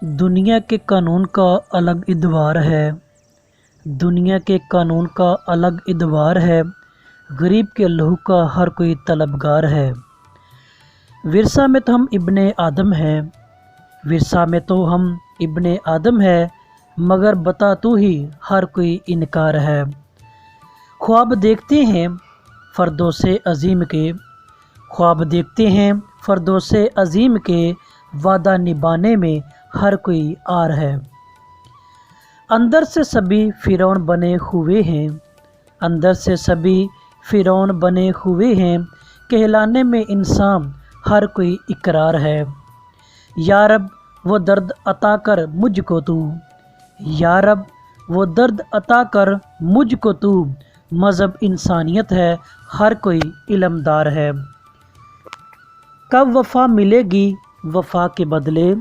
دنیا کے قانون کا الگ ادوار ہے، دنیا کے قانون کا الگ ادوار ہے، غریب کے لہو کا ہر کوئی طلبگار ہے۔ ورثہ میں تو ہم ابن آدم ہیں، ورثہ میں تو ہم ابن آدم ہے، مگر بتا تو ہی ہر کوئی انکار ہے۔ خواب دیکھتے ہیں فردوس عظیم کے، خواب دیکھتے ہیں فردوس عظیم کے، وعدہ نبھانے میں ہر کوئی آر ہے۔ اندر سے سبھی فرعون بنے ہوئے ہیں، اندر سے سبھی فرعون بنے ہوئے ہیں، کہلانے میں انسان ہر کوئی اقرار ہے۔ یا رب وہ درد عطا کر مجھ کو تو، یا رب وہ درد عطا کر مجھ کو تو، مذہب انسانیت ہے ہر کوئی علمدار ہے۔ کب وفا ملے گی وفا کے بدلے،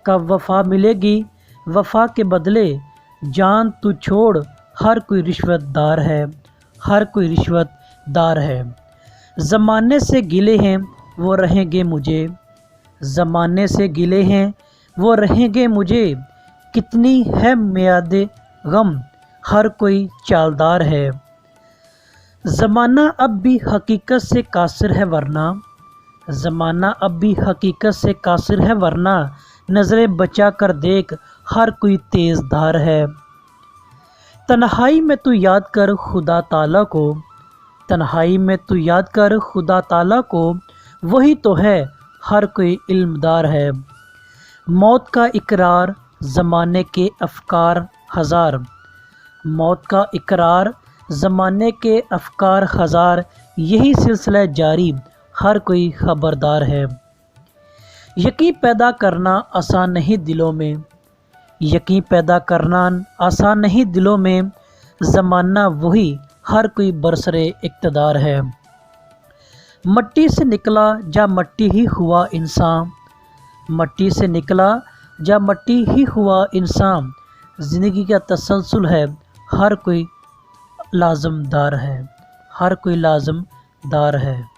کب وفا ملے گی وفا کے بدلے، جان تو چھوڑ ہر کوئی رشوت دار ہے، ہر کوئی رشوت دار ہے۔ زمانے سے گلے ہیں وہ رہیں گے مجھے، زمانے سے گلے ہیں وہ رہیں گے مجھے، کتنی ہے میعاد غم ہر کوئی چالدار ہے۔ زمانہ اب بھی حقیقت سے قاصر ہے ورنہ، زمانہ اب بھی حقیقت سے قاصر ہے ورنہ، نظریں بچا کر دیکھ ہر کوئی تیز دھار ہے۔ تنہائی میں تو یاد کر خدا تعالیٰ کو، تنہائی میں تو یاد کر خدا تعالیٰ کو، وہی تو ہے ہر کوئی علمدار ہے۔ موت کا اقرار زمانے کے افکار ہزار، موت کا اقرار زمانے کے افکار ہزار، یہی سلسلہ جاری ہر کوئی خبردار ہے۔ یقین پیدا کرنا آسان نہیں دلوں میں، یقین پیدا کرنا آسان نہیں دلوں میں، زمانہ وہی ہر کوئی برسر اقتدار ہے۔ مٹی سے نکلا جا مٹی ہی ہوا انسان، مٹی سے نکلا جا مٹی ہی ہوا انسان، زندگی کا تسلسل ہے ہر کوئی لازم دار ہے، ہر کوئی لازم دار ہے۔